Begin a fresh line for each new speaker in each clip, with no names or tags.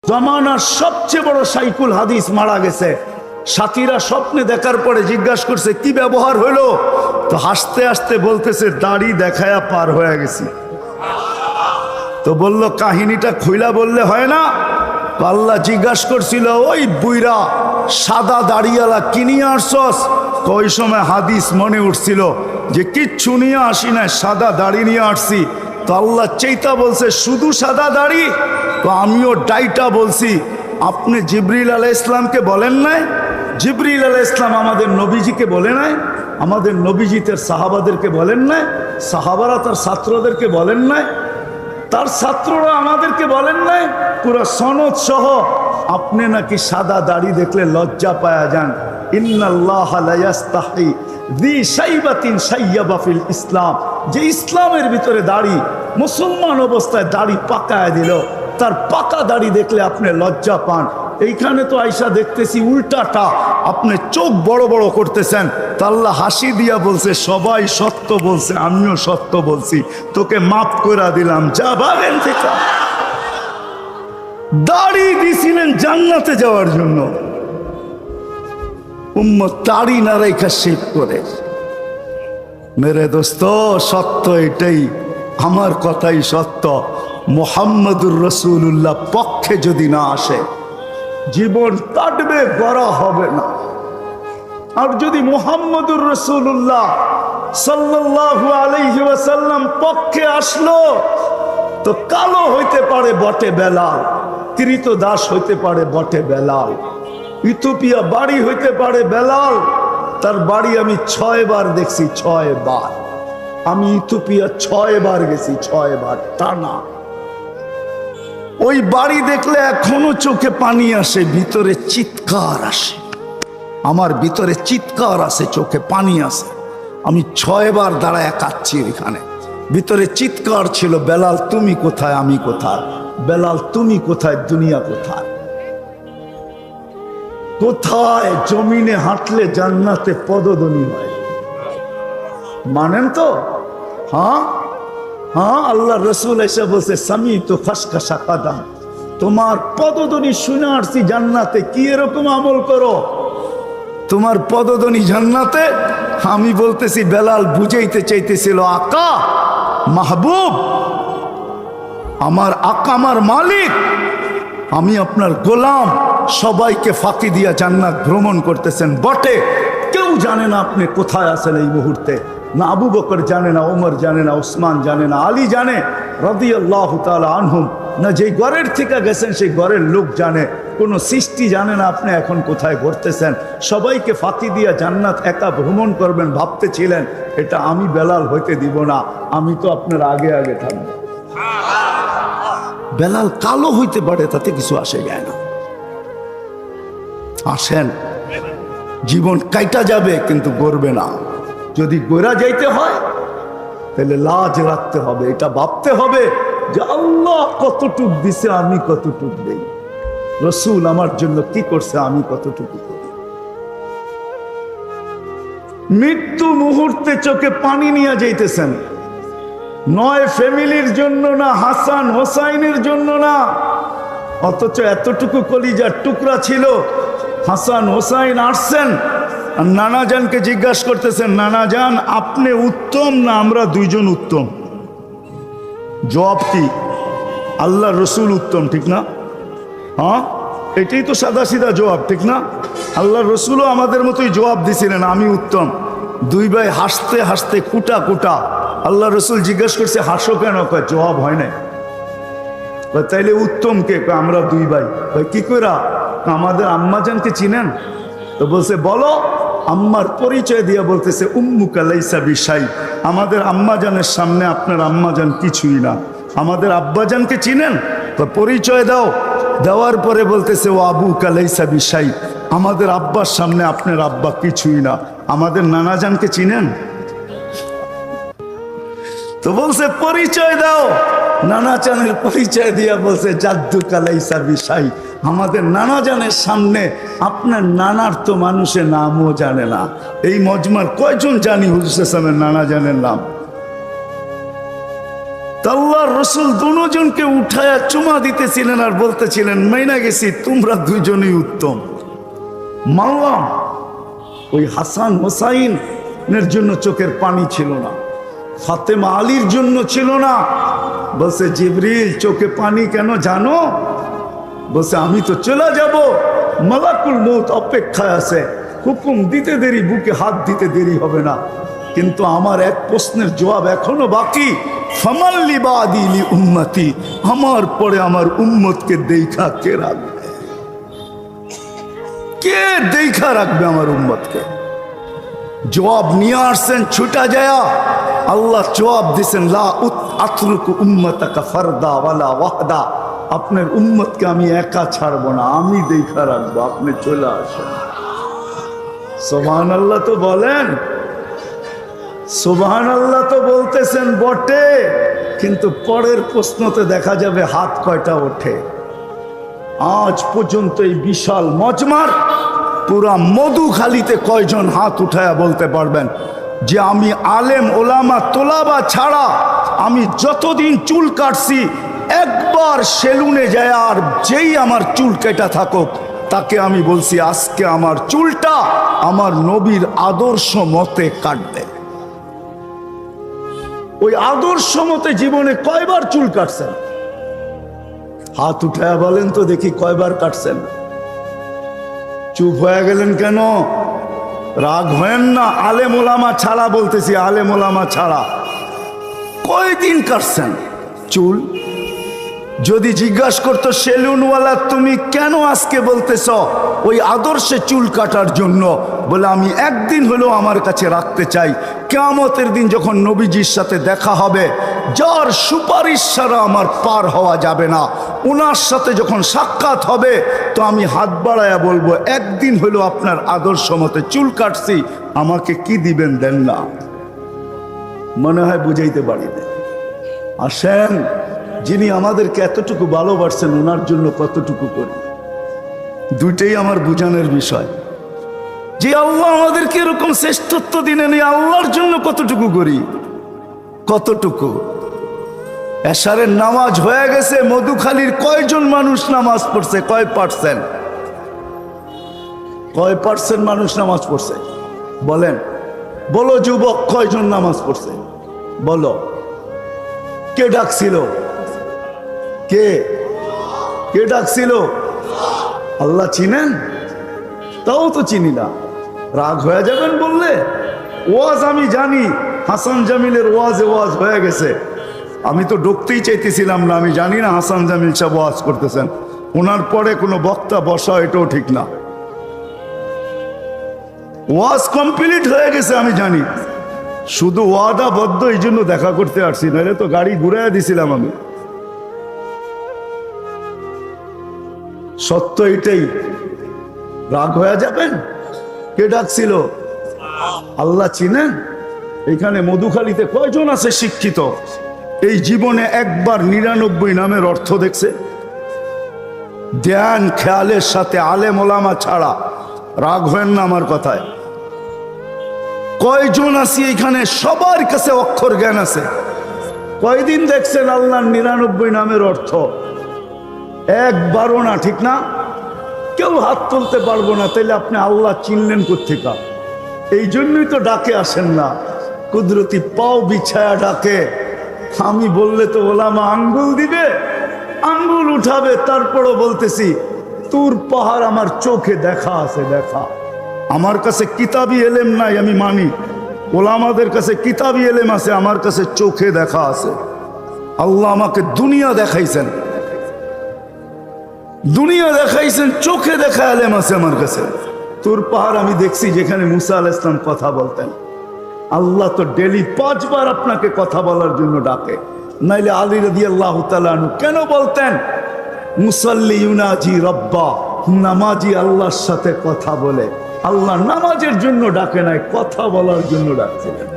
জামানার সবচেয়ে বড় শাইখুল হাদিস মারা গেছে। সাথীরা স্বপ্নে দেখার পরে জিজ্ঞাসা করছে কি ব্যবহার হলো, তো হাসতে হাসতে বলতেছে দাড়ি দেখায়া পার হয়ে গেছি। তো বলল কাহিনীটা খুইলা বললে হয় না? আল্লাহ জিজ্ঞাসা করছিল ওই বুইরা সাদা দাড়িওয়ালা কিনিয়ে আসছস? ওই সময় হাদিস মনে উঠছিল যে কিচ্ছু নিয়ে আসি না, সাদা দাড়ি নিয়ে আসছি। তো আল্লাহ চেতা বলছে শুধু সাদা দাড়ি? তো আমিও ডাইটা বলছি আপনি জিবরিল আলাইহিস সালামকে বলেন নাই? জিবরিল আলাইহিস সালাম আমাদের নবীজিকে বলে নাই? আমাদের নবীজি তার সাহাবাদেরকে বলেন নাই? সাহাবারা তার ছাত্রদেরকে বলেন নাই? তার ছাত্ররা আমাদেরকে বলেন নাই? পুরো সনদ সহ আপনি নাকি সাদা দাড়ি দেখলে লজ্জা পায়া যান। ইন্নাল্লাহা লা ইয়াস্তাহি যী শাইবাতিন শাইয়াবা ফিল ইসলাম, যে ইসলামের ভিতরে দাড়ি, মুসলমান অবস্থায় দাড়ি পাকায় দিল, তার পাকা দাড়ি দেখলে আপনি লজ্জা পান। এইখানে তো আয়সা দেখতেছি উল্টাটা, আপনি চোখ বড় বড় করতেছেন। তা আল্লাহ হাসি দিয়া বলছে সবাই সত্য বলছে, আমিও সত্য বলছি, তোকে মাফ করে দিলাম, যা ভাগেন থেকে। দাড়ি দিছিলেন জান্নাতে যাওয়ার জন্য, উম্মত দাড়ি না রেখা শেভ করে। মেরে দোস্ত সত্য এটাই, আমার কথাই সত্য। মুহাম্মদুর রাসূলুল্লাহ পক্ষে যদি না আসে জীবন কাটবে, গড়া হবে না। আর যদি মুহাম্মদুর রাসূলুল্লাহ সাল্লাল্লাহু আলাইহি ওয়াসাল্লাম পক্ষে আসলো, তো কালো হইতে পারে বটে বেলাল, কৃতদাস হইতে পারে বটে বেলাল, ইথিওপিয়া বাড়ি হইতে পারে বেলাল, তার বাড়ি আমি 6 বার দেখছি, 6 বার। আমি ইথিওপিয়া 6 বার গেছি, 6 বার টানা। ওই বাড়ি দেখলে এখনো চোখে পানি আসে, ভিতরে চিৎকার আসে, আমার ভিতরে চিৎকার আসে, চোখে পানি আসে। আমি 6 বার দাঁড়ায় কাচ্ছি এখানে, ভিতরে চিৎকার ছিল বেলাল তুমি কোথায়, আমি কোথায়, বেলাল তুমি কোথায়, দুনিয়া কোথায়। কোথায় জমিনে হাঁটলে জান্নাতে পদধ্বনি হয়, মানেন তো? হ্যাঁ হ্যাঁ, আল্লাহ রসুল এসে বলছে সামি তো খাসখাসা কাদাম, তোমার পদধ্বনি শুনে আসছি জান্নাতে, কি এরকম আমল করো তোমার পদধ্বনি জান্নাতে? আমি বলতেছি বেলাল বুঝাইতে চাইতেছিল আকা মাহবুব, আমার আকা আমার মালিক, আমি আপনার গোলাম, সবাইকে ফাঁকি দিয়া জান্নাত ভ্রমণ করতেছেন বটে, কেউ জানে না আপনি কোথায় আছেন এই মুহূর্তে। না আবু বকর জানে, না ওমর জানে, না ওসমান জানে, না আলী জানে রাদিয়াল্লাহু তাআলা আনহুম, না যেই ঘরের থেকে গেছেন সেই ঘরের লোক জানে, কোনো সৃষ্টি জানে না আপনি এখন কোথায় ঘুরতেছেন। সবাইকে ফাঁকি দিয়া জান্নাত একা ভ্রমণ করবেন ভাবতেছিলেন, এটা আমি বেলাল হইতে দিব না, আমি তো আপনার আগে আগে থাকবো। বেলাল কালো হইতে পারে, তাতে কিছু আসে যায় না। আসেন, জীবন কাইটা যাবে কিন্তু গড়বে না। যদি গোরা যাইতে হয় তাহলে লাজ রাখতে হবে, এটা ভাবতে হবে যে আল্লাহ কতটুক দিছে, আমি কতটুক দেই, রসুল আমার জন্য কি করছে, আমি কতটুকু করি। মৃত্যু মুহূর্তে চোখে পানি নিয়ে যাইতেছেন, নয় ফ্যামিলির জন্য না, হাসান হোসাইনের জন্য না, অথচ এতটুকু কলিজার টুকরা ছিল। হাসান হোসাইন আসছেন আর নানাজানকে জিজ্ঞাসা করতেছেন, নানাজান আপনি উত্তম না আমরা দুইজন উত্তম? জবাব কি? আল্লাহ রসুল উত্তম, ঠিক না? হ্যাঁ, এটাই তো সাদা সিধা জবাব, ঠিক না? আল্লাহ রসুলও আমাদের মতোই জবাব দিছিলেন আমি উত্তম। দুই ভাই হাসতে হাসতে কুটা কুটা। আল্লাহ রসুল জিজ্ঞাসা করছে হাসো কেন? কয় জবাব হয় নাই। তাইলে উত্তম কে? আমরা দুই ভাই। কি কইরা? আমাদের আম্মাজানকে চিনেন? তো বলছে বলো। আম্মার পরিচয় দিয়া বলতেছে উম্মুকা লাইসা বিশাই, আমাদের আম্মাজানের সামনে আপনার আম্মাজান কিছুই না। আমাদের আব্বাজানকে চিনেন? তো পরিচয় দাও। দেওয়ার পরে বলতেছে ও আবুকা লাইসা বিশাই, আমাদের আব্বার সামনে আপনার আব্বা কিছুই না। আমাদের নানাজানকে চিনেন? তো বলছে পরিচয় দাও। নানাজানের পরিচয় দিয়া বলছে জাদ্দু কালাইসা বিশাই, আমাদের নানাজানের সামনে আপনার নানার তো মানুষের নামও জানে না। এই মজমার কয়জন জানি হুজুর সাহেবের নানাজানের নাম? আল্লাহর রসুল দুজনকে উঠায়া চুমা দিতেছিলেন আর বলতেছিলেন, মাইনা গেছি তোমরা দুইজনই উত্তম। মানলাম ওই হাসান হোসাইনের জন্য চোখের পানি ছিল না, ফাতেমা আলীর জন্য ছিল না। বলছে, জিবরিল চোখে পানি কেন জানো? বলছে, আমি তো চলে যাব, মালাকুল মউত অপেক্ষায় আছে, হুকুম দিতে দেরি, বুকে হাত দিতে দেরি হবে না, কিন্তু আমার এক প্রশ্নের জবাব এখনো বাকি। ফামাল্লি বাদিলি উম্মতি, আমার পরে আমার উম্মতকে দেখা কে রাখবে? কে দেখা রাখবে আমার উম্মতকে? জবাব নিয়ে আসছেন ছুটা যায়া। আল্লাহ জবাব দিছেন, লা আতরুকু উম্মতাকা ফারদা ওয়ালা ওয়াহদা, আপনার উম্মতকে আমি একা ছাড়বো না, আমি দেখা রাখবো, আপনি চলে আসেন। সুবহানাল্লাহ তো বলেন, সুবহানাল্লাহ তো বলতেছেন বটে, কিন্তু পরের প্রশ্নতে দেখা যাবে হাত কয়টা ওঠে। আজ পর্যন্ত এই বিশাল মজমার পুরা মধুখালীতে কয়জন হাত উঠায়া বলতে পারবেন যে আমি আলেম ওলামা তোলাবা ছাড়া আমি যতদিন চুল কাটছি একবার সেলুনে যায় আর যেই আমার চুল কেটা থাকুক তাকে আমি বলছি আজকে আমার চুলটা আমার নবীর আদর্শ মতে কাটবে? ওই আদর্শ মতে জীবনে কয়বার চুল কাটছেন? হাত উঠায়া বলেন তো দেখি, কয়বার কাটছেন? চুপ হয়ে গেলেন কেন? রাগ হয়েন না, আলেম ওলামা ছাড়া বলতেছি, আলেম ওলামা ছাড়া কয়দিন কাটছেন চুল? যদি জিজ্ঞাসা করতো সেলুনওয়ালা তুমি কেন আজকে বলতেছ ওই আদর্শে চুল কাটার জন্য, বলে আমি একদিন হলেও আমার কাছে রাখতে চাই, কিয়ামতের দিন যখন নবীজির সাথে দেখা হবে, যার সুপারিশ ছাড়া আমার পার হওয়া যাবে না, ওনার সাথে যখন সাক্ষাৎ হবে তো আমি হাত বাড়ায়া বলবো, একদিন হলেও আপনার আদর্শ মতে চুল কাটছি, আমাকে কি দিবেন দেন না? মনে হয় বুঝাইতে পারি না। আসেন, যিনি আমাদেরকে এতটুকু ভালোবাসছেন ওনার জন্য কতটুকু করি, দুইটাই আমার বুঝানোর বিষয়। যে আল্লাহ আমাদেরকে এরকম শ্রেষ্ঠত্ব দিলেন, এই আল্লাহর জন্য কতটুকু করি, কতটুকু। এশারের নামাজ হয়ে গেছে, মধুখালীর কয়জন মানুষ নামাজ পড়ছে? কয় পার্সেন্ট? কয় পার্সেন্ট মানুষ নামাজ পড়ছে বলেন? বলো যুবক, কয়জন নামাজ পড়ছে বলো? কে ডাকছিল? কে কে ডাকছিল? আল্লাহ চিনেন? তাও তো চিনি না, রাগ হয়ে যাবেন বললে? ওয়াজ আমি জানি, হাসান জামিলের ওয়াজে ওয়াজ হয়ে গেছে, আমি তো ঢুকতেই চাইতেছিলাম না, আমি জানি না হাসান জামিল সাহেব ওয়াজ করতেছেন, ওনার পরে কোনো বক্তা বসা এটাও ঠিক না। ওয়াজ কমপ্লিট হয়ে গেছে আমি জানি, শুধু ওয়াদাবদ্ধ এই জন্য দেখা করতে আসছি, নাহলে তো গাড়ি ঘুরাইয়া দিছিলাম আমি। সত্য এটাই। রাগ হয়ে যাবেন? কে ডাকছিল? আল্লাহ চিনেন? এখানে মধুখালীতে কয়জন আছে শিক্ষিত এই জীবনে একবার 99 নামের অর্থ দেখছে? ধ্যান খেয়ালের সাথে, আলেম ওলামা ছাড়া। রাগ হয়েন না আমার কথায়। কয়জন আছি এখানে সবার কাছে অক্ষর জ্ঞান আছে? কয়দিন দেখছেন আল্লাহর 99 নামের অর্থ? একবারও না, ঠিক না? কেউ হাত তুলতে পারবো না, তাইলে আপনি আল্লাহ চিনলেন কোত্থেকে? এই জন্যই তো ডাকে আসেন না, কুদরতি পাও বিছায়া ডাকে। আমি বললে তো ওলামা আঙ্গুল দিবে, আঙ্গুল উঠাবে, তারপরও বলতেছি তোর পাহাড় আমার চোখে দেখা আছে, দেখা। আমার কাছে কিতাবি এলেম নাই, আমি মানি, ওলামাদের কাছে কিতাবি এলেম আছে, আমার কাছে চোখে দেখা আছে। আল্লাহ আমাকে দুনিয়া দেখাইছেন, দুনিয়া দেখাইছেন, চোখে দেখা এলেম আছে আমার কাছে। তোর পাহাড় আমি দেখছি যেখানে মুসা আলাইহিস সালাম কথা বলতেন। আল্লাহ তো ডেলি 5 বার আপনাকে কথা বলার জন্য ডাকে, নাইলে আলী রাদিয়াল্লাহু তাআলা আনহু কেন বলতেন মুসাল্লি ইউনাজি রব্বা, নামাজি আল্লাহর সাথে কথা বলে? আল্লাহ নামাজের জন্য ডাকে নাই, কথা বলার জন্য ডাকছিলেন।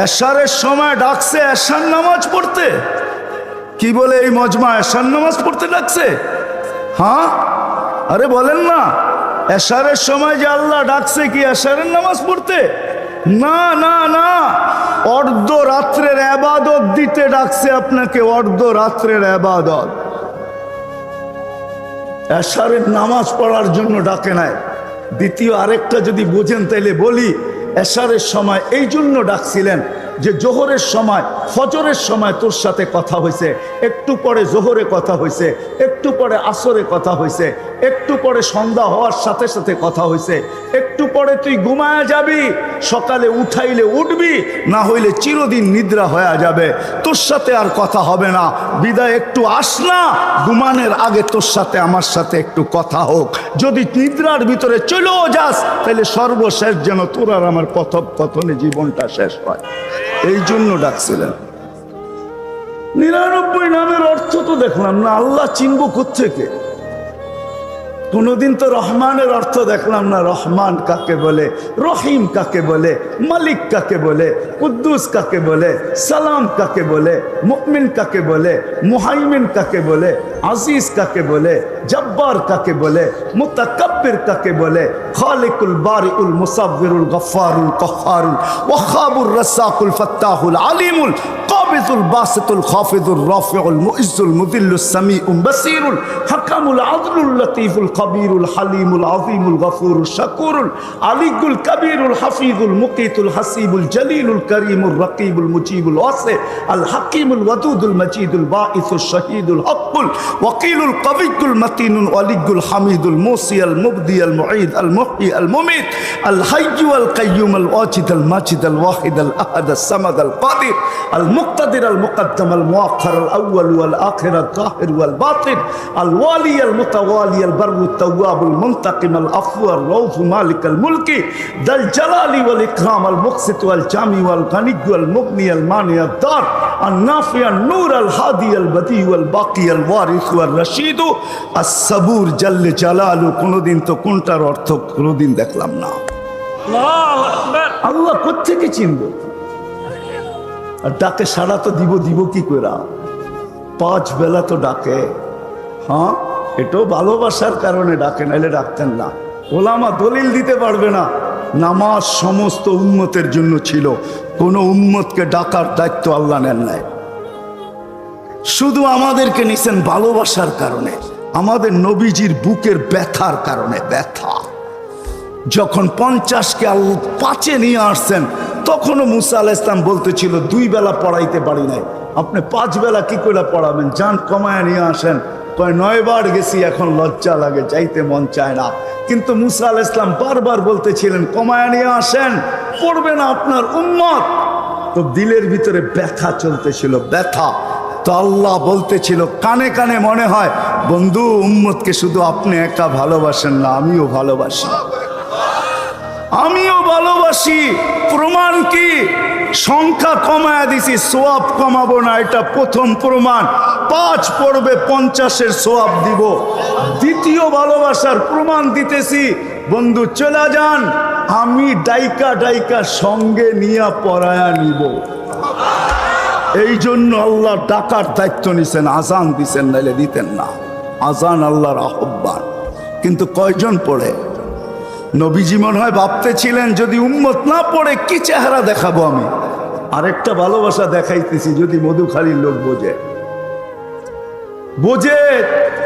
এশারের সময় ডাকছে এশার নামাজ পড়তে। কি বলে এই মজমা এশার নামাজ পড়তে ডাকছে? হ্যাঁ, আরে বলেন না, এশারের সময় যে আল্লাহ ডাকছে কি এশারের নামাজ পড়তে? না না না, অর্ধ রাত্রের ইবাদত দিতে ডাকছে আপনাকে, অর্ধ রাত্রের ইবাদত। এশারের নামাজ পড়ার জন্য ডাকে নাই। দ্বিতীয় আরেকটা যদি বোঝেন তাইলে বলি, এশারের সময় এই জন্য ডাকছিলেন যে জোহরের সময়, ফজরের সময় তোর সাথে কথা হয়েছে, একটু পরে জোহরে কথা হয়েছে, একটু পরে আসরে কথা হয়েছে, একটু পরে সন্ধ্যা হওয়ার সাথে সাথে কথা হয়েছে, একটু পরে তুই ঘুমায়া যাবি, সকালে উঠাইলে উঠবি, না হইলে চিরদিন নিদ্রা হয়ে যাবে, তোর সাথে আর কথা হবে না, বিদায় একটু আস না, ঘুমানোর আগে তোর সাথে আমার সাথে একটু কথা হোক। যদি নিদ্রার ভিতরে চলেও যাস তাহলে সর্বশেষ যেন তোর আর আমার কথোপকথনে জীবনটা শেষ হয়। এই জন্য ডাকছিলেন। 99 নামের অর্থ তো দেখলাম না, আল্লাহ চিনব কোত্থেকে? কোনদিন তো রহমানের অর্থ দেখলাম না, রহমান কাকে বলে, রহিম কাকে বলে, মালিক কাকে বলে, কুদ্দুস কাকে বলে, সালাম কাকে বলে, মুমিন কাকে বলে, মুহাইমিন কাকে বলে, আজিজ কাকে বলে, জব্বার কাকে বলে, মুতাকাব্বির কাকে বলে, খালিকুল বারিউল মুসাব্বিরুল গফফারুল কহ্হারুল ওয়াহাবুর রাসাকুল ফাত্তাহুল আলিমুল কাবিজুল বাসিতুল খাফিজুর রাফিউল মুইজ্জুল মুদিল্লুস সামিউল বাসীরুল হাকামুল আদলুল লতীফুল কবীরুল হালিমুল আযীমুল গফুরুল শাকুরুল আলিকুল কবীরুল হাফিজুল মুকিতুল হাসিবুল জলিলুল করিমুল রকিবুল মুজিবুল ওয়াসি আল হাকিমুল ওয়াদুদুল মজিদুল বাঈসুল শহীদুল হকুল ওয়াকিলুল কবিয়ুল মতিনুল ওয়ালিয়ুল হামিদুল মুসিয়াল মুবদিয়াল মুঈদ আল মুহয়ি আল মুমিত আল হাইয়্যু আল কাইয়্যুম আল ওয়াজিদ আল মাজিদ আল ওয়াহিদ আল আহাদ আল সামাদ আল কাদির আল মুক্তাদির আল মুকদ্দম আল মুআখ্খার আল আউয়াল ওয়াল আখির আল যাহির ওয়াল বাতিন আল ওয়ালি আল মুতাওয়ালি আল বাররু التواب المنتقم العفو الرؤوف مالك الملك ذا الجلال والإكرام المقسط والجامع والغني والمغني المانع الدار النافع النور الهادي البديع والباقي الوارث والرشيد الصبور جل جلاله। কোনদিন তো কোনটার অর্থ কোনদিন দেখলাম না। আল্লাহু আকবার। আল্লাহ কোত্থেকে চিনব? আর ডাকে সাড়া তো দিব কি কইরা? 5 বেলা তো ডাকে। হ্যাঁ, এটাও ভালোবাসার কারণে ডাকে, নাইলে ডাকতেন না। ওলামা দলিল দিতে পারবে না নামাজ সমস্ত উম্মতের জন্য ছিল, কোন উম্মতকে ডাকার দায়িত্ব আল্লাহ নেন নাই, শুধু আমাদেরকে নিছেন ভালোবাসার কারণে, আমাদের নবীজির বুকের ব্যথার কারণে। ব্যথা যখন 50কে 5-এ নিয়ে আসছেন, তখনও মুসা আলাইহিস সালাম বলতেছিল 2 বেলা পড়াইতে পারি নাই, আপনি 5 বেলা কি করে পড়াবেন? যান কমায় নিয়ে আসেন। 9 বার গেছি, এখন লজ্জা লাগে, যাইতে মন চায় না। কিন্তু মুসা আলাইহিস সালাম বারবার বলতেছিলেন কমায় নিয়ে আসেন, পড়বে না আপনার উম্মত। তো দিলের ভিতরে ব্যথা চলতেছিল, ব্যথা। তো আল্লাহ বলতেছিল কানে কানে, মনে হয় বন্ধু উম্মতকে শুধু আপনি একা ভালোবাসেন না, আমিও ভালোবাসি, আমিও ভালোবাসি। প্রমাণ কি? সংখ্যা কমায় দিছি, সোয়াব কমাবো না, এটা প্রথম প্রমাণ। 5 পড়বে 50-এর সোয়াব দিব। দ্বিতীয় ভালোবাসার প্রমাণ দিতেছি, বন্ধু চলে যান, আমি ডাইকা সঙ্গে নিয়ে পড়ায়া নিব। এই জন্য আল্লাহ ডাকার দায়িত্ব নিছেন, আজান দিছেন, নাইলে দিতেন না। আজান আল্লাহর আহ্বান। কিন্তু কয়জন পড়ে? নবীজি মনে হয় ভাবতেছিলেন যদি উম্মত না পড়ে কি চেহারা দেখাবো আমি। আরেকটা ভালোবাসা দেখাইতেছি, যদি মধুখালীর লোক বোঝে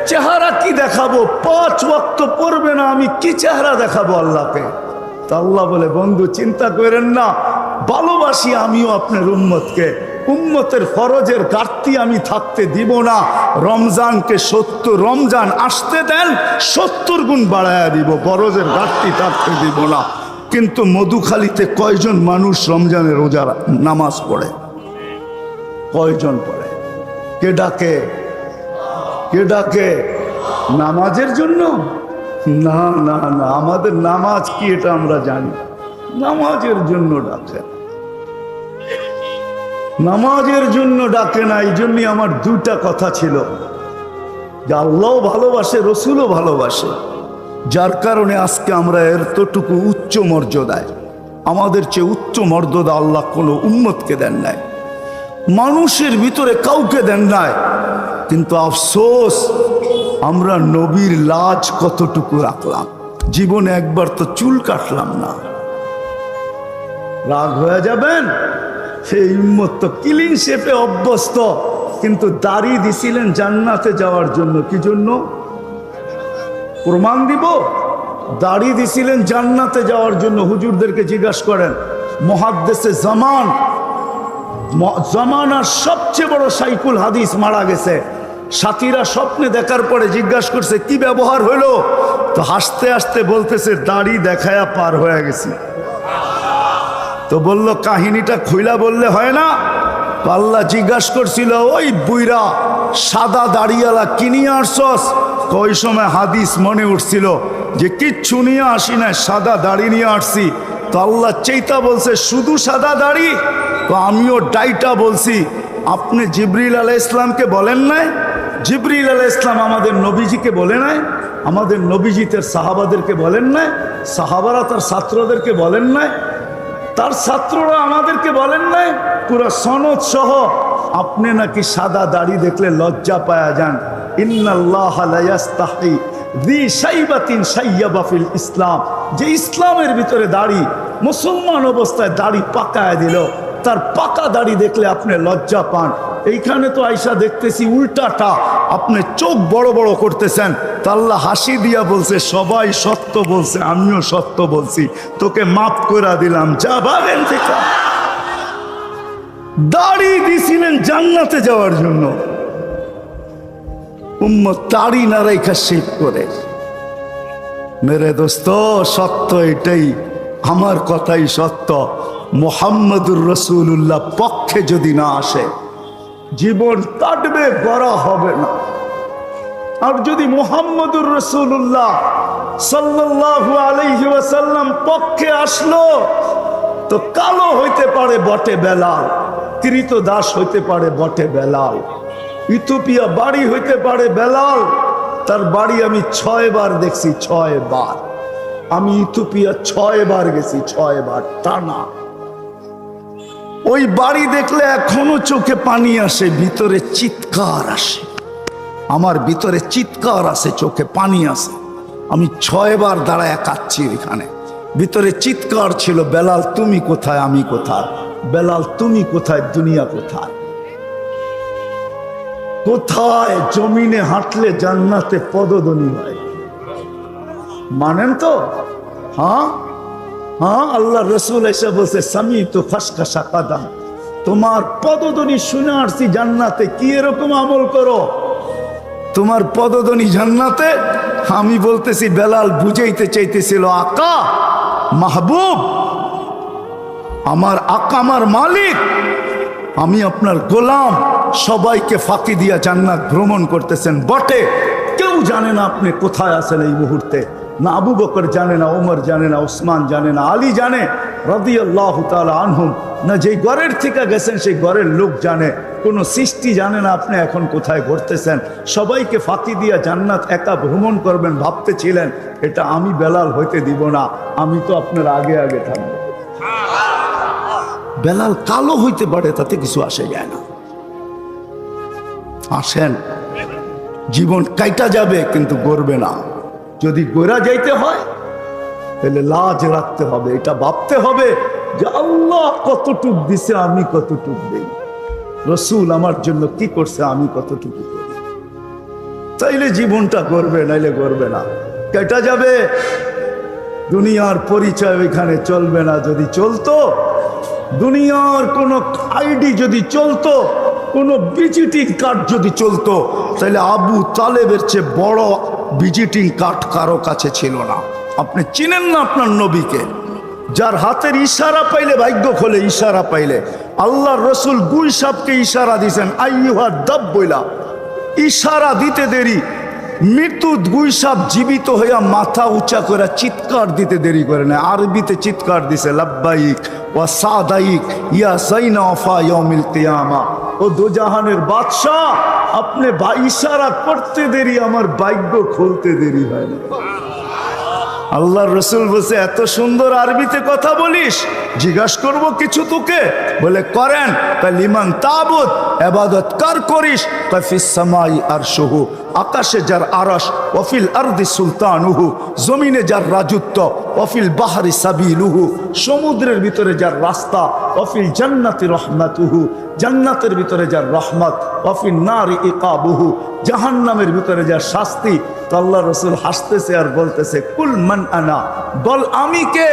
চেহারা কি দেখাবো। 5 ওয়াক্ত পড়বে না, আমি কি চেহারা দেখাবো আল্লাহকে? তা আল্লাহ বলে বন্ধু চিন্তা করেন না, ভালোবাসি আমিও আপনার উম্মতকে, উম্মতের ফরজের ঘাটতি আমি থাকতে দিব না। রমজানকে 70, রমজান আসতে দেন, 70 গুণ বাড়ায়া দিব, ফরজের ঘাটতি থাকতে দিব না। কিন্তু মধুখালীতে কয়জন মানুষ রমজানের রোজা নামাজ পড়ে? কয়জন পড়ে? কে ডাকে? কে ডাকে? নামাজের জন্য? না না না, আমাদের নামাজ কি এটা আমরা জানি। নামাজের জন্য ডাকে, নামাজের জন্য ডাকে না। এই জন্যই আমার 2টা কথা ছিল, যে আল্লাহও ভালোবাসে, রসুলও ভালোবাসে, যার কারণে আজকে আমরা এতটুকু উচ্চ মর্যাদায়, আমাদের চেয়ে উচ্চ মর্যাদা আল্লাহ কোনো উম্মতকে দেন নাই, মানুষের ভিতরে কাউকে দেন নাই। কিন্তু আফসোস, আমরা নবীর লাজ কতটুকু রাখলাম? জীবনে একবার তো চুল কাটলাম না। রাগ হয়ে যাবেন? সেই উম্মত তো ক্লিন শেপে অভ্যস্ত, কিন্তু দাড়ি দিছিলেন জান্নাতে যাওয়ার জন্য। কি জন্য? প্রমাণ দিব। দাড়ি দিছিলেন জান্নাতে যাওয়ার জন্য। হুজুরদেরকে জিজ্ঞাসা করেন, মুহাদ্দিসে জামানার সবচেয়ে বড় শাইখুল হাদিস মারা গেছে। সাথীরা স্বপ্নে দেখার পরে জিজ্ঞাসা করছে কি ব্যবহার হইলো, তো হাসতে হাসতে বলতেছে দাড়ি দেখায়া পার হয়ে গেছি। তো বলল কাহিনীটা খুইলা বললে হয় না? তো আল্লাহ জিজ্ঞাসা করছিল, ওই বুইরা সাদা দাড়িওয়ালা কিনিয়ে আসছস? ওই সময় হাদিস মনে উঠছিল যে কিচ্ছু নিয়ে আসি না, সাদা দাড়ি নিয়ে আসছি। তো আল্লাহ চেইতা বলছে শুধু সাদা দাড়ি? তো আমিও ডাইটা বলছি, আপনি জিবরিল আলাইহিস ইসলামকে বলেন নাই? জিবরিল আলাইহিস ইসলাম আমাদের নবীজিকে বলে নাই? আমাদের নবীজি তার সাহাবাদেরকে বলেন নাই? সাহাবারা তার ছাত্রদেরকে বলেন নাই? তার ছাত্ররা আমাদেরকে বলেন নাই? পুরো সনদ সহ আপনি নাকি সাদা দাড়ি দেখলে লজ্জা পায়া যান। ইন্নাল্লাহা লা ইয়াস্তাহি যী শাইবাতিন শাইয়াবা ফিল ইসলাম, যে ইসলামের ভিতরে দাড়ি, মুসলমান অবস্থায় দাড়ি পাকায় দিল, তার পাকা দাড়ি দেখলে আপনি লজ্জা পান। এইখানে তো আয়সা দেখতেছি উল্টাটা, আপনি চোখ বড় বড় করতেছেন। তা আল্লাহ হাসি দিয়া বলছে সবাই সত্য বলছে, আমিও সত্য বলছি, তোকে মাফ করে দিলাম, যা ভাবেন থেকে। দাড়ি দিছিলেন জান্নাতে যাওয়ার জন্য, উম্মত দাড়ি না রেখা শেভ করে। মেরে দোস্ত, সত্য এটাই, আমার কথাই সত্য। মুহাম্মদুর রাসূলুল্লাহ পক্ষে যদি না আসে জীবন কাটবে, গড়া হবে না। আর যদি মুহাম্মদুর রাসূলুল্লাহ সাল্লাল্লাহু আলাইহি ওয়াসাল্লাম পক্ষে আসলো, তো কালো হইতে পারে বটে বেলাল, কৃতদাস হইতে পারে বটে বেলাল, ইথিওপিয়া বাড়ি হইতে পারে বেলাল, তার বাড়ি আমি 6 বার দেখছি, 6 বার। আমি ইথিওপিয়া 6 বার গেছি, 6 বার টানা। ওই বাড়ি দেখলে এখনো চোখে পানি আসে, ভিতরে চিৎকার আসে, আমার ভিতরে চিৎকার আসে, চোখে পানি আসে। আমি 6 বার দাঁড়ায় কাঁদছি এখানে, ভিতরে চিৎকার ছিল, বেলাল তুমি কোথায়, আমি কোথায়, বেলাল তুমি কোথায়, দুনিয়া কোথায়। কোথায় জমিনে হাঁটলে জান্নাতে পদধ্বনি হয়, মানেন তো? হ্যাঁ হ্যাঁ, আল্লাহ রসুল এসে বলছে সামি তো ফাসকাশা কাদাম, তোমার পদধ্বনি শুনে আসছি জান্নাতে, কি এরকম আমল করো তোমার পদধ্বনি জান্নাতে। আমি বলতেছি বেলাল বুঝাইতে চাইতেছিল আকা মাহবুব, আমার আকা আমার মালিক, আমি আপনার গোলাম, সবাইকে ফাঁকি দিয়া জান্নাত ভ্রমণ করতেছেন বটে, কেউ জানে না আপনি কোথায় আছেন এই মুহূর্তে। না আবু বকর জানে, না ওমর জানে, না ওসমান জানে, না আলী জানে রাদিয়াল্লাহু তাআলা আনহুম, না যেই ঘরের থেকে গেছেন সেই ঘরের লোক জানে, কোনো সৃষ্টি জানে না আপনি এখন কোথায় ঘুরতেছেন। সবাইকে ফাঁকি দিয়া জান্নাত একা ভ্রমণ করবেন ভাবতেছিলেন, এটা আমি বেলাল হইতে দিব না, আমি তো আপনার আগে আগে থাকবো। বেলাল কালো হইতে পারে, তাতে কিছু আসে যায় না। আসেন, জীবন কাইটা যাবে কিন্তু গড়বে না। যদি গোরা যাইতে হয় তাহলে লাজ রাখতে হবে, এটা ভাবতে হবে যে আল্লাহ কতটুক দিছে, আমি কতটুক দেই, রসুল আমার জন্য কি করছে, আমি কতটুকু করি। তাইলে জীবনটা গড়বে, নাইলে গড়বে না, কেটা যাবে। দুনিয়ার পরিচয় ওইখানে চলবে না। যদি চলতো, দুনিয়ার কোনো আইডি যদি চলতো, কোনো ভিজিটিং কার্ড যদি চলতো, তাহলে আবু তালেবের চেয়ে বড় ভিজিটিং কার্ড কারো কাছে ছিল না। আপনি চিনেন না আপনার নবীকে, যার হাতের ইশারা পাইলে ভাগ্য খোলে, ইশারা পাইলে। আল্লাহ রসুল গুই সাপকে ইশারা দিয়েছেন আইয়ুহা দাব বইলা, ইশারা দিতে দেরি, মৃত্যু গুই সাপ জীবিত হইয়া মাথা উঁচা করে চিৎকার দিতে দেরি করে না, আরবিতে চিৎকার দিছে লাব্বাইক ওয়া সাদাইক ইয়া সাইনা ওয়াফা ইয়াউমিল কিয়ামা। ও দোজাহানের বাদশাহ, আপনি ইশারা করতে দেরি, আমার ভাগ্য খুলতে দেরি হয় না। আল্লাহ রসুল বলছে এত সুন্দর আরবিতে কথা বলিস, জিজ্ঞাসা করবো কিছু তোকে? বলে করেন। লিমান তাবুদ, ইবাদত কার করিস? ফিস সামাই আরশুহু, আকাশে যার আরশ, ওয়াফিল আরদি সুলতানুহু, জমিনে যার রাজত্ব, ওয়াফিল বাহরি সাবিলুহু, সমুদ্রের ভিতরে যার রাস্তা, ওয়াফিল জান্নাতি রহমাতুহু, জান্নাতের ভিতরে যার রহমত, ওয়াফিন নারি ইকাবুহু, জাহান্নামের ভিতরে যার শাস্তি। তো আল্লাহ রসুল হাসতেছে আর বলতেছে কুল মান আনা, বল আমি কে।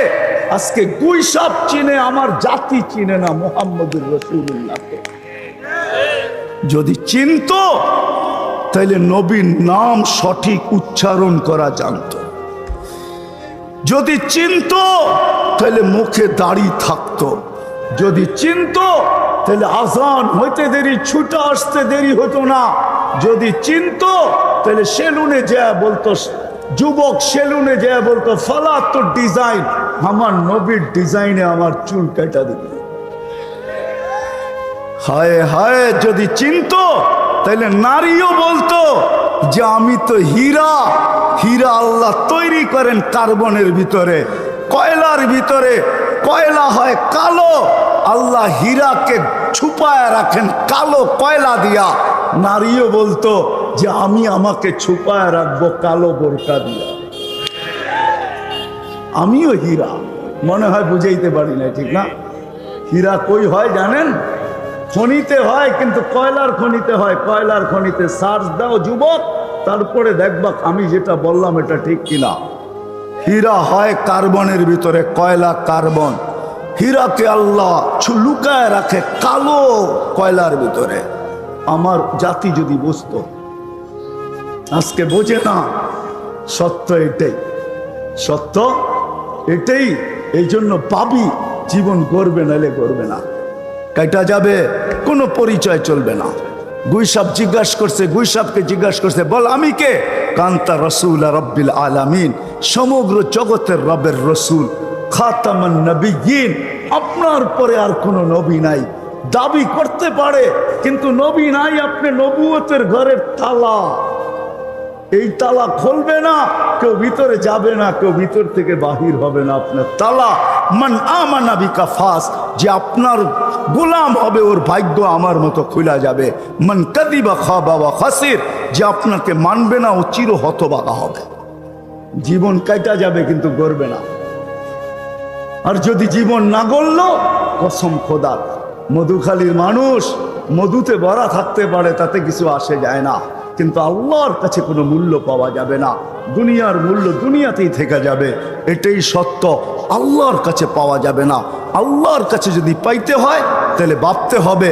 আজকে গুই সাপ চিনে, আমার জাতি চিনে না মুহাম্মদুর রাসূলুল্লাহকে। যদি চিনতো তাহলে নবীর নাম সঠিক উচ্চারণ করা জানতো। যদি চিনতো তাহলে মুখে দাড়ি থাকতো। যদি চিনতো তাহলে আজান হইতে দেরি, ছুটে আসতে দেরি হতো না। যদি চিনতো তাহলে সেলুনে যায় বলতো, যুবক সেলুনে যায় বলতো ফালা তো ডিজাইন, আমার নবীর ডিজাইনে আমার চুল কাটা দিবে। হায় হায়, যদি চিনতো তাহলে নারীও বলতো যে আমি তো হীরা। হীরা আল্লাহ তৈরি করেন কার্বনের ভিতরে, কয়লার ভিতরে। কয়লা হয় কালো, আল্লাহ হীরাকে ছুপায় রাখেন কালো কয়লা দিয়া। নারীও বলতো যে আমি আমাকে ছুপায় রাখবো কালো বোরকা দিয়া। আমিও হীরা, মনে হয় বুঝাইতে পারি না, ঠিক না? হীরা কই হয় জানেন? খনিতে হয়, কিন্তু কয়লার খনিতে হয়। কয়লার খনিতে সার্চ দাও যুবক, তারপরে দেখবা আমি যেটা বললাম এটা ঠিক কিনা। হীরা হয় কার্বনের ভিতরে, কয়লা কার্বন। হীরাকে আল্লাহ লুকায় রাখে কালো কয়লার ভিতরে। আমার জাতি যদি বুঝতো, আজকে বোঝে না। সত্য এটাই, সত্য এটাই। এই জন্য পাবি, জীবন গড়বে, নাহলে গড়বে না, কাটা যাবে, কোনো পরিচয় চলবে না। গুইসাপ জিজ্ঞাসা করছে, গুইসাপকে জিজ্ঞাসা করছে, বল আমি কে? কান্তা রসুল রব্বিল আলামিন, সমগ্র জগতের রবের রসুল, খাতামান নবিয়্যিন, আপনার পরে আর কোনো নবী নাই। দাবি করতে পারে কিন্তু নবী নাই। আপনি নবুয়তের ঘরের তালা, এই তালা খুলবে না, কেউ ভিতরে যাবে না, কেউ ভিতর থেকে বাহির হবে না। আপনার তালা মান আমানা বিকা ফাস, যে আপনার গোলাম হবে ওর ভাগ্য আমার মতো খুলে যাবে। মান কাদিবা খাবা ওয়া খাসির, যে আপনাকে মানবে না ও চির হতভাগা হবে। জীবন কাটা যাবে কিন্তু গড়বে না। আর যদি জীবন না গড়ল, কসম খোদার, মধুখালীর মানুষ মধুতে ভরা থাকতে পারে, তাতে কিছু আসে যায় না, কিন্তু আল্লাহর কাছে কোনো মূল্য পাওয়া যাবে না। দুনিয়ার মূল্য দুনিয়াতেই থেকে যাবে, এটাই সত্য। আল্লাহর কাছে পাওয়া যাবে না। আল্লাহর কাছে যদি পাইতে হয় তাহলে ভাবতে হবে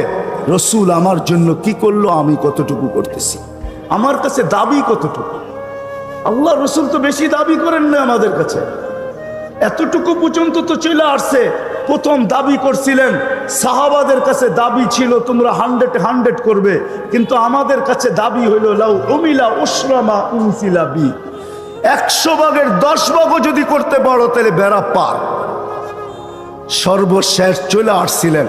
রসুল আমার জন্য কি করলো, আমি কতটুকু করতেছি, আমার কাছে দাবি কতটুকু। আল্লাহ রসুল তো বেশি দাবি করেন না আমাদের কাছে, এতটুকু পর্যন্ত তো চলে আসছে। প্রথম দাবি করছিলেন, সাহাবাদের কাছে দাবি ছিল তোমরা 100 করবে, কিন্তু আমাদের কাছে দাবি হইল লাউ উমিলা উসরামা উনসিলা বি, 100 ভাগের 10 ভাগও যদি করতে পারো তাহলে বেড়া পার। সর্বশেষ চলে আসছিলেন,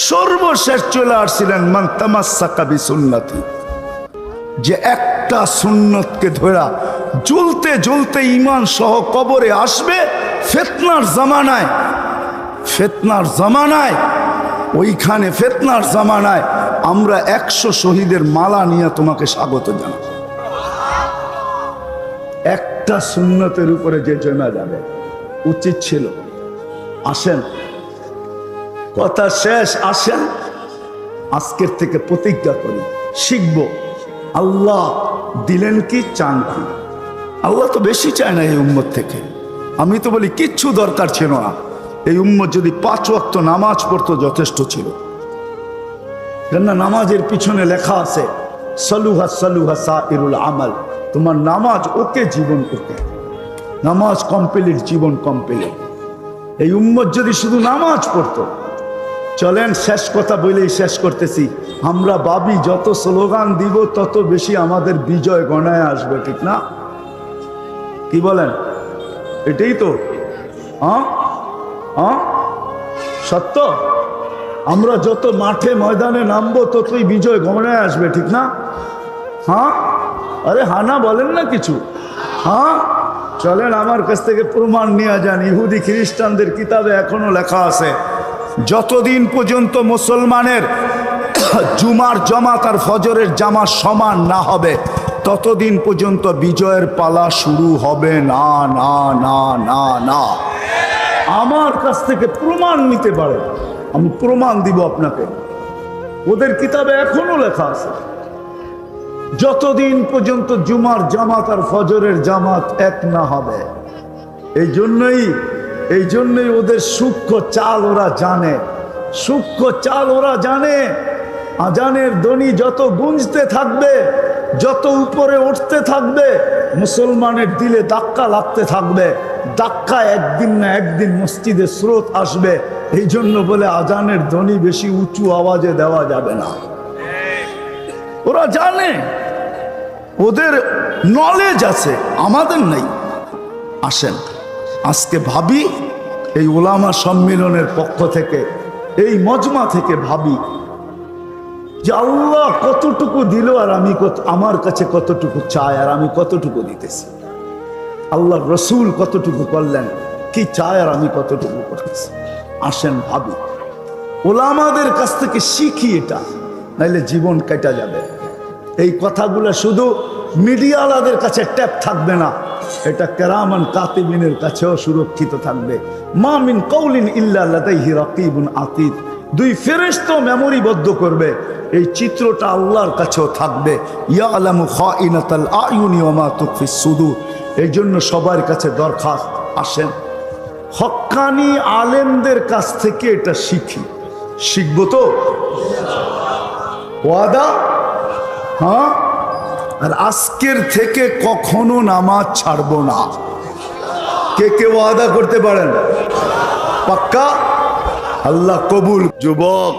সর্বশেষ চলে আসছিলেন মান তামাসসাকা বিসুন্নতি, যে একটা সুন্নতকে ধরা জ্বলতে জ্বলতে ঈমান সহ কবরে আসবে। ফিতনার জামানায়, ফিতনার জামানায়, ওইখানে ফিতনার জামানায় আমরা 100 শহীদের মালা নিয়ে তোমাকে স্বাগত জানাই। একটা সুন্নতের উপরে যে জমা যাবে, উচিত ছিল। আসেন, কথা শেষ, আসেন আজকের থেকে প্রতিজ্ঞা করি, শিখব। আল্লাহ দিলেন কি, চান কি? আল্লাহ তো বেশি চায় না এই উম্মত থেকে। আমি তো বলি কিচ্ছু দরকার ছিল না, এই উম্মত যদি 5 ওয়াক্ত নামাজ পড়তো যথেষ্ট ছিল। কেননা নামাজের পিছনে লেখা আছে সালুহা সালুহা সাইরুল আমাল, তোমার নামাজ ওকে, জীবন ওকে। নামাজ কমপ্লিট, জীবন কমপ্লিট। এই উম্মত যদি শুধু নামাজ পড়তো। চলেন শেষ কথা বলেই শেষ করতেছি। আমরা ভাবি যত স্লোগান দিব তত বেশি আমাদের বিজয় গণায় আসবে, ঠিক না? কি বলেন? এটাই তো সত্য। আমরা যত মাঠে ময়দানে নামবো ততই বিজয় গণায় আসবে, ঠিক না? হ্যাঁ, আরে হানা বলেন না কিছু? হ্যাঁ, চলেন আমার কাছ থেকে প্রমাণ নিয়ে যান। ইহুদি খ্রিস্টানদের কিতাবে এখনো লেখা আছে, যতদিন পর্যন্ত মুসলমানের জুমার জামাত আর ফজরের জামা সমান না হবে, ততদিন পর্যন্ত বিজয়ের পালা শুরু হবে না না না না না। আমার কাছ থেকে প্রমাণ নিতে পারে, আমি প্রমাণ দিব আপনাকে। ওদের কিতাবে এখনো লেখা আছে, যতদিন পর্যন্ত জুমার জামাত আর ফজরের জামাত এক না হবে। এই জন্যই ওদের সূক্ষ্ম চাল ওরা জানে, সূক্ষ্ম চাল ওরা জানে। আজানের ধ্বনি যত গুঞ্জতে থাকবে, যত উপরে উঠতে থাকবে, মুসলমানের দিলে ধাক্কা লাগতে থাকবে। ধাক্কা একদিন না একদিন মসজিদে স্রোত আসবে। এই জন্য বলে আজানের ধ্বনি বেশি উঁচু আওয়াজে দেওয়া যাবে না। ওরা জানে, ওদের নলেজ আছে, আমাদের নেই। আসেন আজকে ভাবি, এই ওলামা সম্মেলনের পক্ষ থেকে, এই মজমা থেকে ভাবি যে আল্লাহ কতটুকু দিল আর আমি আমার কাছে কতটুকু চায় আর আমি কতটুকু দিতেছি। আল্লাহ রসুল কতটুকু করলেন, কি চায় আর আমি কতটুকু করতেছি। আসেন ভাবি, ওলামাদের কাছ থেকে শিখি এটা, নাইলে জীবন কেটে যাবে। এই কথাগুলো শুধু মিডিয়াওয়ালাদের কাছে ট্যাপ থাকবে না, এটা কেরামান কাতিবিনের কাছেও সুরক্ষিত থাকবে। মা মিন কওলিন ইল্লা লাদাইহি রাকিবুন আতীদ, দুই ফেরেশতা মেমোরিবদ্ধ করবে। এই চিত্রটা আল্লাহর কাছেও থাকবে। ইয়ালামু খাইনাতাল আয়ুনি ওয়া মা তুখফিস সুদূর। এই জন্য সবার কাছে দরখাস্ত, আসেন হক্কানি আলেমদের কাছ থেকে এটা শিখি। শিখবো তো? ওয়াদা? হ্যাঁ। আর আজকের থেকে কখনো নামাজ ছাড়বো না। কে কে ওয়াদা করতে পারেন? পাক্কা? আল্লাহ কবুল। যুবক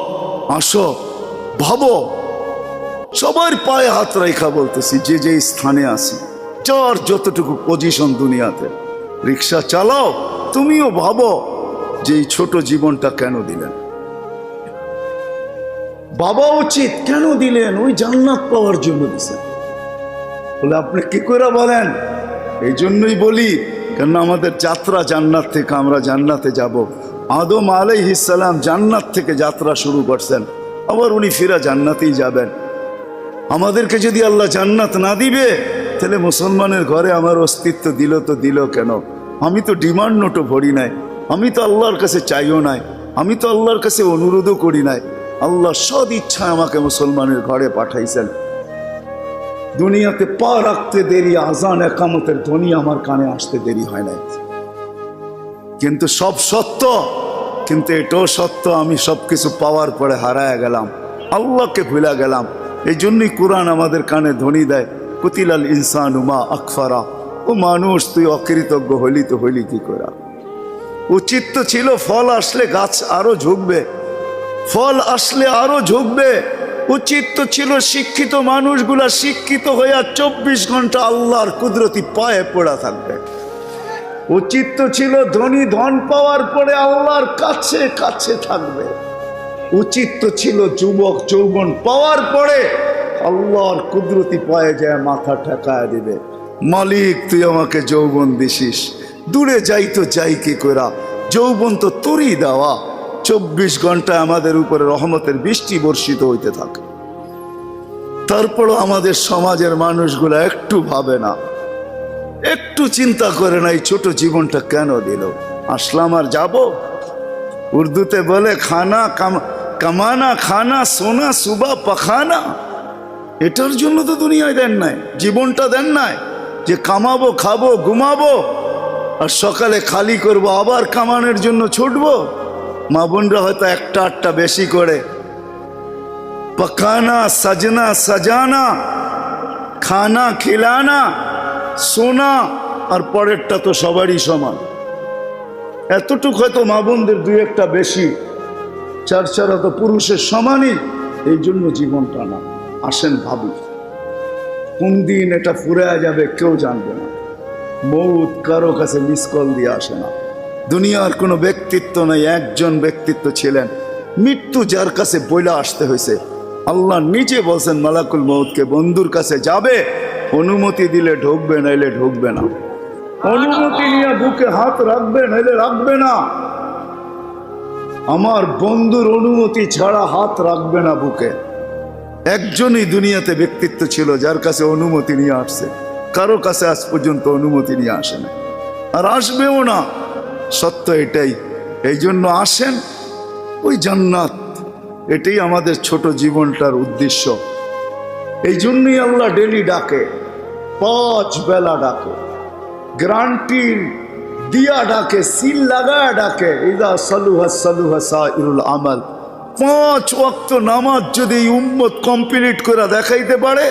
আসো, ভাবো, সবার পায়ে হাত রেখা বলতেছি, যে যে স্থানে আছি, যার যতটুকু পজিশন দুনিয়াতে, রিক্সা চালাও, তুমিও ভাবো যে এই ছোট জীবনটা কেন দিলেন। বাবা উচিত কেন দিলেন? ওই জান্নাত পাওয়ার জন্য দিছেন। বলে আপনি কি করে বলেন? এই জন্যই বলি, কেন আমাদের যাত্রা জান্নাত থেকে, আমরা জান্নাতে যাব। আদম আলাইহিস সালাম জান্নাত থেকে যাত্রা শুরু করছেন, আবার উনি ফিরা জান্নাতেই যাবেন। আমাদেরকে যদি আল্লাহ জান্নাত না দিবে, তাহলে মুসলমানের ঘরে আমার অস্তিত্ব দিল তো দিল কেন? আমি তো ডিমান্ড নোটও ভরি নাই, আমি তো আল্লাহর কাছে চাইও নাই, আমি তো আল্লাহর কাছে অনুরোধও করি নাই। আল্লাহ সদ ইচ্ছায় আমাকে মুসলমানের ঘরে পাঠাইছেন। দুনিয়াতে পা রাখতে দেরি, আজান একামতের ধ্বনি আমার কানে আসতে দেরি হয় নাই। কিন্তু সব সত্য, কিন্তু এটাও সত্য, আমি সবকিছু পাওয়ার পরে হারায় গেলাম, আল্লাহকে ভুলে গেলাম। এই জন্যই কোরআন আমাদের কানে ধ্বনি দেয়, কুতিলাল ইনসানু মা আকফারা। ও মানুষ, তুই অকৃতজ্ঞ হইলি তো হইলি কি করে? উচিত তো ছিল ফল আসলে গাছ আরো ঝুঁকবে, ফল আসলে আরো ঝুঁকবে। উচিত তো ছিল শিক্ষিত মানুষগুলা শিক্ষিত হইয়া 24 ঘন্টা আল্লাহর কুদরতি পায়ে পড়া থাকবে। উচিত তো ছিল ধনী ধন পাওয়ার পরে আল্লাহর কাছে কাছে থাকবে। উচিত তো ছিল যুবক যৌবন পাওয়ার পরে আল্লাহর কুদরতি পায়ে যায় মাথা ঠেকায় দিবে, মালিক তুই আমাকে যৌবন দিছিস, দূরে যাই তো যাই কি করা, যৌবন তো তোরই দেওয়া। 24 ঘন্টায় আমাদের উপরে রহমতের বৃষ্টি বর্ষিত হইতে থাকে। তারপরও আমাদের সমাজের মানুষগুলা একটু ভাবে না, একটু চিন্তা করে না এই ছোট জীবনটা কেন দিল। আসলাম আর যাব। উর্দুতে বলে খানা কামানা খানা সোনা সুবা পাখানা। এটার জন্য তো দুনিয়ায় দেন নাই, জীবনটা দেন নাই যে কামাবো, খাবো, ঘুমাবো, আর সকালে খালি করব, আবার কামানোর জন্য ছুটবো। মা বোনরা হয়তো একটা আটটা বেশি করে। পকানা সাজনা সাজানা, খানা খিলানা, সোনা, আর পরেরটা তো সবারই সমান। এতটুকু হয়তো মা বোনদের দুই একটা বেশি, চার তো পুরুষের সমানই। এই জন্য জীবনটা না। আসেন ভাবি, কোন দিন এটা ফুরে যাবে কেউ জানবে না। মৌত কারো কাছে মিস কল দিয়ে আসে না। দুনিয়ার কোনো ব্যক্তিত্ব নাই, একজন ব্যক্তিত্ব ছিলেন, মৃত্যু যার কাছে বইলা আসতে হয়েছে। আল্লাহ নিজে বলছেন মালাকুল মৌতকে, বন্ধুর কাছে যাবে, অনুমতি দিলে ঢুকবে, নাইলে ঢুকবে না। অনুমতি নিয়ে বুকে হাত রাখবে, নাইলে রাখবে না। আমার বন্ধুর অনুমতি ছাড়া হাত রাখবে না বুকে। একজনই দুনিয়াতে ব্যক্তিত্ব ছিল যার কাছে অনুমতি নিয়ে আসছে, কারো কাছে আজ পর্যন্ত অনুমতি নিয়ে আসে না, আর আসবেও না। সত্য এটাই। এই জন্য আসেন, ওই জান্নাত, এটাই আমাদের ছোট জীবনটার উদ্দেশ্য। এই জন্যই আল্লাহ ডেলি ডাকে, 5 বেলা ডাকে, গ্যারান্টি দিয়া ডাকে, সিল লাগায় ডাকে। ইদা সালুহা সালুহা সাইরুল আমাল। 5 ওয়াক্ত নামাজ যদি এই উম্মত কমপ্লিট করে দেখাইতে পারে,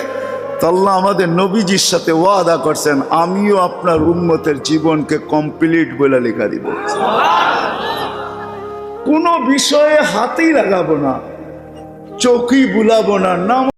তো আল্লাহ আমাদের নবীজির সাথে ওয়াদা করছেন, আমিও আপনার উম্মতের জীবনকে কমপ্লিট বলে লেখা দিব। কোনো বিষয়ে হাতেই লাগাবো না, চোখই বুলাবো না।